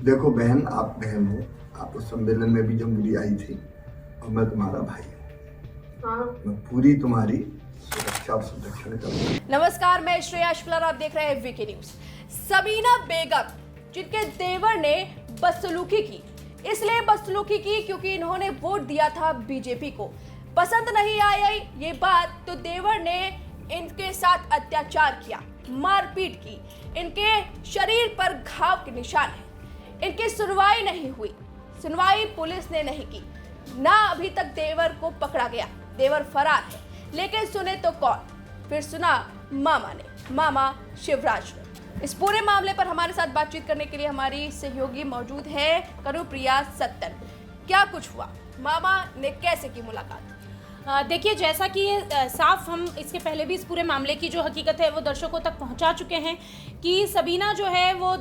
देखो बहन, आप बहन हो, आप उस सम्मेलन में भी जब मिली आई थी, और मैं तुम्हारा भाई हूँ। हाँ। मैं पूरी तुम्हारी सुरक्षा और संरक्षण करूँगा। नमस्कार, मैं श्रेया शुक्ला और आप देख रहे हैं वीके न्यूज। सबीना बेगम, जिनके देवर ने बदसलूकी की, इसलिए बदसलूकी की क्योंकि इन्होंने वोट दिया था बीजेपी को। पसंद नहीं आई ये बात तो देवर ने इनके साथ अत्याचार किया, मारपीट की, इनके शरीर पर घाव के निशान हैं। इनकी सुनवाई नहीं हुई, सुनवाई पुलिस ने नहीं की, ना अभी तक देवर को पकड़ा गया, देवर फरार है। लेकिन सुने तो कौन, फिर सुना मामा ने, मामा शिवराज ने। इस पूरे मामले पर हमारे साथ बातचीत करने के लिए हमारी सहयोगी मौजूद है कनुप्रिया सत्तन। क्या कुछ हुआ, मामा ने कैसे की मुलाकात? देखिए, जैसा कि साफ हम इसके पहले भी इस पूरे मामले की जो हकीकत है वो दर्शकों तक पहुंचा चुके हैं कि सबीना जो है वो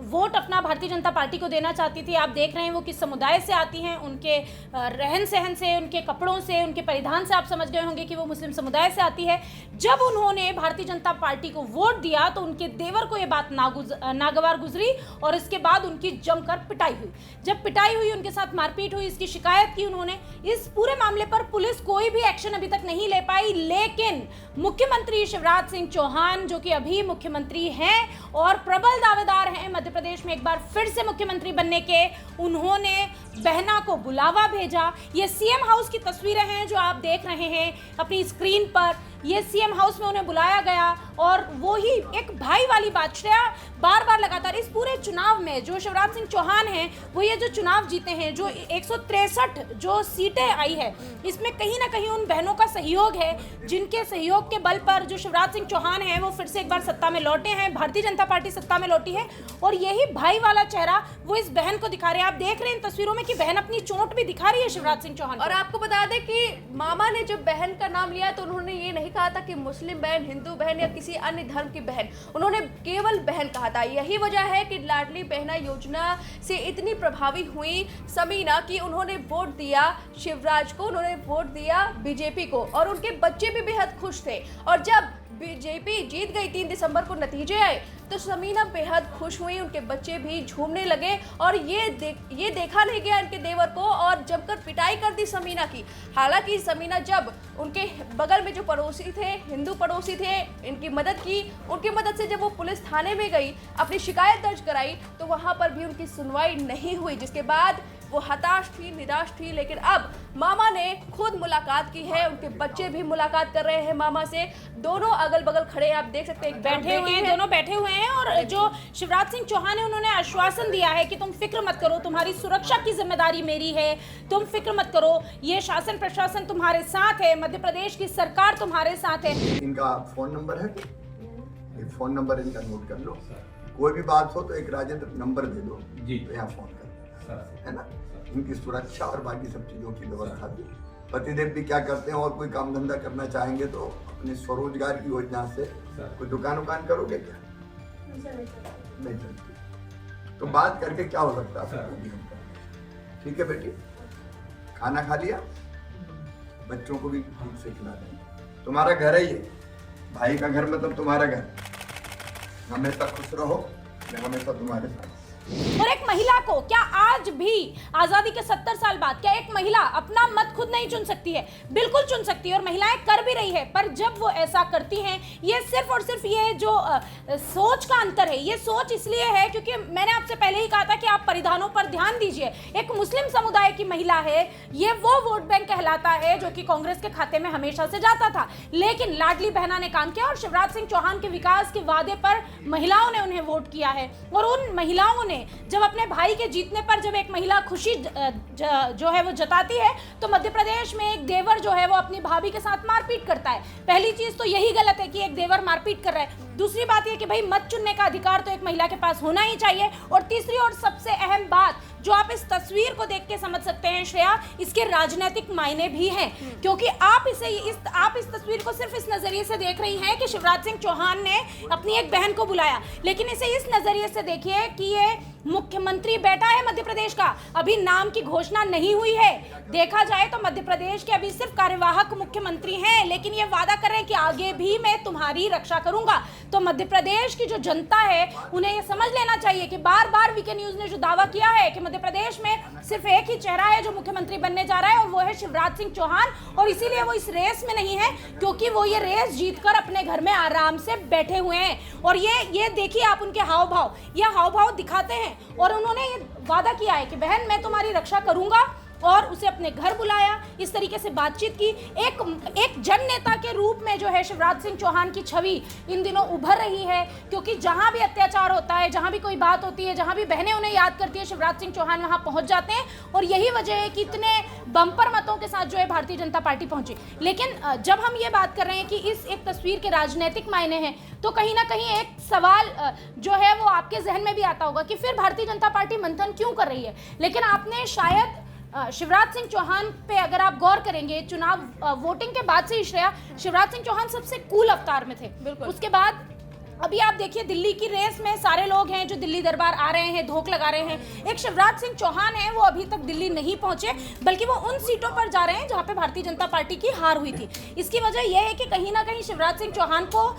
वोट अपना भारतीय जनता पार्टी को देना चाहती थी। आप देख रहे हैं वो किस समुदाय से आती हैं, उनके रहन सहन से, उनके कपड़ों से, उनके परिधान से आप समझ गए होंगे कि वो मुस्लिम समुदाय से आती है। जब उन्होंने भारतीय जनता पार्टी को वोट दिया तो उनके देवर को ये बात नागवार गुजरी और इसके बाद उनकी जमकर पिटाई हुई। जब पिटाई हुई, उनके साथ मारपीट हुई, इसकी शिकायत की उन्होंने। इस पूरे मामले पर पुलिस कोई भी एक्शन अभी तक नहीं ले पाई, लेकिन मुख्यमंत्री शिवराज सिंह चौहान, जो कि अभी मुख्यमंत्री हैं और प्रबल दावेदार हैं मध्य प्रदेश में एक बार फिर से मुख्यमंत्री बनने के, उन्होंने बहना को बुलावा भेजा। ये सीएम हाउस की तस्वीरें हैं जो आप देख रहे हैं अपनी स्क्रीन पर। ये सीएम हाउस में उन्हें बुलाया गया और वो ही एक भाई वाली बात श्रेया बार बार लगातार इस पूरे चुनाव में जो शिवराज सिंह चौहान हैं, वो ये जो चुनाव जीते हैं, जो 163 जो सीटें आई है, इसमें कहीं ना कहीं उन बहनों का सहयोग है, जिनके सहयोग के बल पर जो शिवराज सिंह चौहान हैं वो फिर से एक बार सत्ता में लौटे हैं, भारतीय जनता पार्टी सत्ता में लौटी है। और यही भाई वाला चेहरा वो इस बहन को दिखा रहे हैं। आप देख रहे हैं इन तस्वीरों में कि बहन अपनी चोट भी दिखा रही है शिवराज सिंह चौहान। और आपको बता दें कि मामा ने जब बहन का नाम लिया तो उन्होंने ये नहीं कहा था कि मुस्लिम बहन, हिंदू बहन या किसी अन्य धर्म की बहन, उन्होंने केवल बहन कहा था। यही वजह है कि लाडली बहना योजना से इतनी प्रभावी हुई सबीना कि उन्होंने वोट दिया शिवराज को, उन्होंने वोट दिया बीजेपी को, और उनके बच्चे भी बेहद खुश थे। और जब बीजेपी जीत गई, 3 दिसंबर को नतीजे आए, तो सबीना बेहद खुश हुई, उनके बच्चे भी झूमने लगे। और ये देखा नहीं गया इनके देवर को और जमकर पिटाई कर दी सबीना की। हालांकि सबीना जब उनके बगल में जो पड़ोसी थे, हिंदू पड़ोसी थे, इनकी मदद की, उनकी मदद से जब वो पुलिस थाने में गई, अपनी शिकायत दर्ज कराई, तो वहां पर भी उनकी सुनवाई नहीं हुई, जिसके बाद वो हताश थी, निराश थी। लेकिन अब मामा ने खुद मुलाकात की है, उनके बच्चे भी मुलाकात कर रहे हैं मामा से। दोनों अगल बगल खड़े हैं, आप देख सकते हैं, बैठे हुए हैं, दोनों बैठे हुए हैं। और जो शिवराज सिंह चौहान है, उन्होंने आश्वासन दिया है कि तुम फिक्र मत करो, तुम्हारी सुरक्षा की जिम्मेदारी मेरी है, तुम फिक्र मत करो, ये शासन प्रशासन तुम्हारे साथ है, मध्य प्रदेश की सरकार तुम्हारे साथ है। इनका फोन नंबर है, एक फोन नंबर इनका नोट कर लो। कोई भी बात हो तो एक राजेंद्र नंबर दे दो जी, तो यहाँ फोन कर, है ना। इनकी सुरक्षा और बाकी सब चीजों की व्यवस्था भी। पतिदेव भी क्या करते हैं, और कोई काम धंधा करना चाहेंगे तो अपने स्वरोजगार की योजना से कोई दुकान उकान करोगे क्या? नहीं चलती। तो बात करके क्या हो सकता है? ठीक है बेटी, खाना खा लिया, बच्चों को भी ठीक से खिला दें। तुम्हारा घर है ये, भाई का घर मतलब तुम्हारा घर। हमेशा खुश रहो, मैं हमेशा तुम्हारे साथ। और एक महिला को क्या आज भी आजादी के 70 साल बाद क्या एक महिला अपना मत खुद नहीं चुन सकती है? बिल्कुल चुन सकती है और महिलाएं कर भी रही है। पर जब वो ऐसा करती हैं, ये सिर्फ और सिर्फ ये जो सोच का अंतर है, ये सोच इसलिए है क्योंकि मैंने आपसे पहले ही कहा था कि आप परिधानों पर ध्यान दीजिए। एक मुस्लिम समुदाय की महिला है, ये वो वोट बैंक कहलाता है जो कि कांग्रेस के खाते में हमेशा से जाता था। लेकिन लाडली बहना ने काम किया और शिवराज सिंह चौहान के विकास के वादे पर महिलाओं ने उन्हें वोट किया है। और उन महिलाओं ने जब अपने भाई के जीतने पर जब एक महिला खुशी जो है वो जताती है, तो मध्य प्रदेश में एक देवर जो है वो अपनी भाभी के साथ मारपीट करता है। पहली चीज तो यही गलत है कि एक देवर मारपीट कर रहा है। दूसरी बात यह कि भाई मत चुनने का अधिकार तो एक महिला के पास होना ही चाहिए। और तीसरी और सबसे अहम बात, जो आप इस तस्वीर को देख के समझ सकते हैं श्रेया, इसके राजनीतिक मायने भी हैं, क्योंकि आप इस तस्वीर को सिर्फ इस नजरिए से देख रही हैं कि शिवराज सिंह चौहान ने अपनी एक बहन को बुलाया, लेकिन इसे इस नजरिए से देखिए कि ये मुख्यमंत्री बैठा है मध्य प्रदेश का, अभी नाम की घोषणा नहीं हुई है। देखा जाए तो मध्य प्रदेश के अभी सिर्फ कार्यवाहक मुख्यमंत्री हैं, लेकिन ये वादा कर रहे हैं कि आगे भी मैं तुम्हारी रक्षा करूंगा। तो मध्य प्रदेश की जो जनता है उन्हें ये समझ लेना चाहिए कि बार बार वीके न्यूज ने जो दावा किया है कि मध्य प्रदेश में सिर्फ एक ही चेहरा है जो मुख्यमंत्री बनने जा रहा है, और वो है शिवराज सिंह चौहान, और इसीलिए वो इस रेस में नहीं है, क्योंकि वो ये रेस जीतकर अपने घर में आराम से बैठे हुए हैं। और ये देखिए आप उनके हाव भाव, ये हाव भाव दिखाते हैं, और उन्होंने ये वादा किया है कि बहन मैं तुम्हारी रक्षा करूंगा, और उसे अपने घर बुलाया, इस तरीके से बातचीत की। एक जन नेता के रूप में जो है शिवराज सिंह चौहान की छवि इन दिनों उभर रही है, क्योंकि जहां भी अत्याचार होता है, जहां भी कोई बात होती है, जहां भी बहनें उन्हें याद करती है, शिवराज सिंह चौहान वहां पहुंच जाते हैं, और यही वजह है कि इतने बम्पर मतों के साथ जो है भारतीय जनता पार्टी पहुंची। लेकिन जब हम ये बात कर रहे हैं कि इस एक तस्वीर के राजनीतिक मायने हैं, तो कहीं ना कहीं एक सवाल जो है वो आपके जहन में भी आता होगा कि फिर भारतीय जनता पार्टी मंथन क्यों कर रही है। लेकिन आपने शायद शिवराज सिंह चौहान पे अगर आप गौर करेंगे, चुनाव वोटिंग के बाद से ही श्रेया, शिवराज सिंह चौहान सबसे कूल अवतार में थे। बिल्कुल। उसके बाद अभी आप देखिए दिल्ली की रेस में सारे लोग हैं जो दिल्ली दरबार आ रहे हैं, धोख लगा रहे हैं। एक शिवराज सिंह चौहान है, वो अभी तक दिल्ली नहीं पहुंचे, बल्कि वो उन सीटों पर जा रहे हैं जहां पे भारतीय जनता पार्टी की हार हुई थी। इसकी वजह यह है कि कहीं ना कहीं शिवराज सिंह चौहान को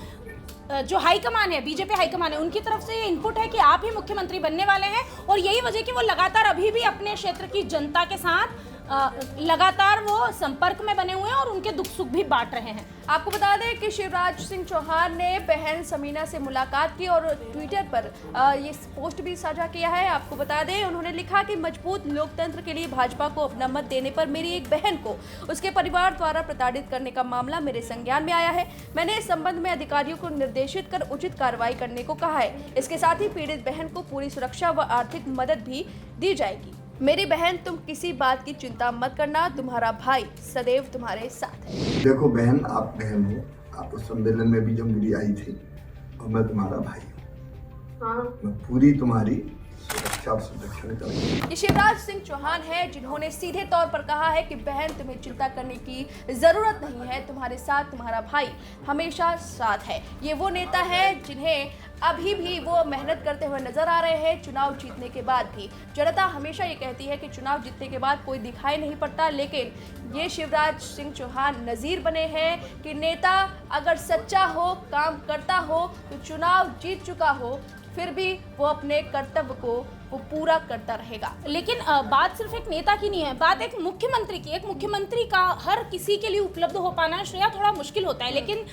जो हाईकमान है, बीजेपी हाईकमान है, उनकी तरफ से ये इनपुट है कि आप ही मुख्यमंत्री बनने वाले हैं, और यही वजह कि वो लगातार अभी भी अपने क्षेत्र की जनता के साथ लगातार वो संपर्क में बने हुए हैं और उनके दुख सुख भी बांट रहे हैं। आपको बता दें कि शिवराज सिंह चौहान ने बहन समीना से मुलाकात की और ट्विटर पर ये पोस्ट भी साझा किया है। आपको बता दें उन्होंने लिखा कि मजबूत लोकतंत्र के लिए भाजपा को अपना मत देने पर मेरी एक बहन को उसके परिवार द्वारा प्रताड़ित करने का मामला मेरे संज्ञान में आया है। मैंने इस संबंध में अधिकारियों को निर्देशित कर उचित कार्रवाई करने को कहा है। इसके साथ ही पीड़ित बहन को पूरी सुरक्षा व आर्थिक मदद भी दी जाएगी। मेरी बहन, तुम किसी बात की चिंता मत करना, तुम्हारा भाई सदैव तुम्हारे साथ है। देखो बहन, आप बहन हो, आप उस सम्मेलन में भी जब मेरी आई थी, और मैं तुम्हारा भाई हूँ। हाँ। मैं पूरी तुम्हारी सुरक्षा और संरक्षण करूँगा। ये शिवराज सिंह चौहान है जिन्होंने सीधे तौर पर कहा है कि बहन तुम्हें चिंता करने की जरूरत नहीं है, तुम्हारे साथ तुम्हारा भाई हमेशा साथ है। ये वो नेता है जिन्हें अभी भी वो मेहनत करते हुए नजर आ रहे हैं चुनाव जीतने के बाद भी। जनता हमेशा ये कहती है कि चुनाव जीतने के बाद कोई दिखाई नहीं पड़ता, लेकिन ये शिवराज सिंह चौहान नज़ीर बने हैं कि नेता अगर सच्चा हो, काम करता हो, तो चुनाव जीत चुका हो फिर भी वो अपने कर्तव्य को वो पूरा करता रहेगा। लेकिन बात सिर्फ एक नेता की नहीं है, बात एक मुख्यमंत्री की। एक मुख्यमंत्री का हर किसी के लिए उपलब्ध हो पाना श्रेया थोड़ा मुश्किल होता है। लेकिन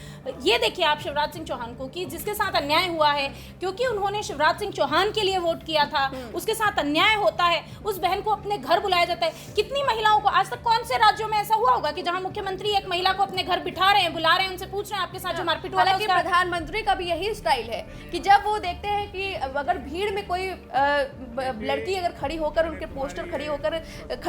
ये देखिए आप शिवराज सिंह चौहान को कि जिसके साथ अन्याय हुआ है, क्योंकि उन्होंने शिवराज सिंह चौहान के लिए वोट किया था, उसके साथ अन्याय होता है, उस बहन को अपने घर बुलाया जाता है। कितनी महिलाओं को आज तक कौन से राज्यों में ऐसा हुआ होगा कि जहां मुख्यमंत्री एक महिला को अपने घर बिठा रहे हैं, बुला रहे हैं, उनसे पूछ रहे हैं आपके साथ जो मारपीट हुआ है। प्रधानमंत्री का भी यही स्टाइल है कि जब वो देखते हैं कि अगर भीड़ में कोई लड़की अगर खड़ी होकर उनके पोस्टर खड़ी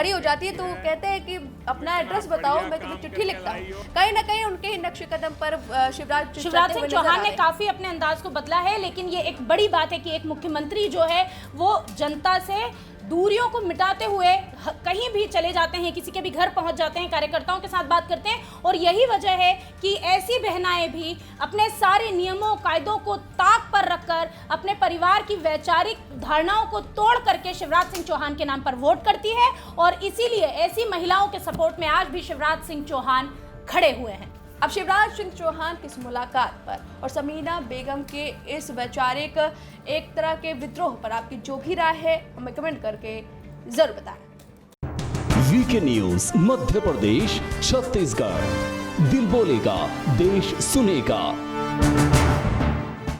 हो जाती है, तो वो कहते हैं कि अपना एड्रेस बताओ, मैं तुम्हें चिट्ठी लिखता हूँ। कहीं ना कहीं उनके नक्शे कदम पर शिवराज सिंह चौहान ने काफी अपने अंदाज को बदला है। लेकिन ये एक बड़ी बात है कि एक मुख्यमंत्री जो है वो जनता से दूरियों को मिटाते हुए कहीं भी चले जाते हैं, किसी के भी घर पहुंच जाते हैं, कार्यकर्ताओं के साथ बात करते हैं। और यही वजह है कि ऐसी बहनाएं भी अपने सारे नियमों कायदों को ताक पर रखकर अपने परिवार की वैचारिक धारणाओं को तोड़ करके शिवराज सिंह चौहान के नाम पर वोट करती है। और इसीलिए ऐसी महिलाओं के सपोर्ट में आज भी शिवराज सिंह चौहान खड़े हुए हैं। अब शिवराज सिंह चौहान की इस मुलाकात पर और समीना बेगम के इस वैचारिक एक तरह के विद्रोह पर आपकी जो भी राय है हमें कमेंट करके जरूर बताएं। वीके न्यूज मध्य प्रदेश छत्तीसगढ़, दिल बोलेगा देश सुनेगा।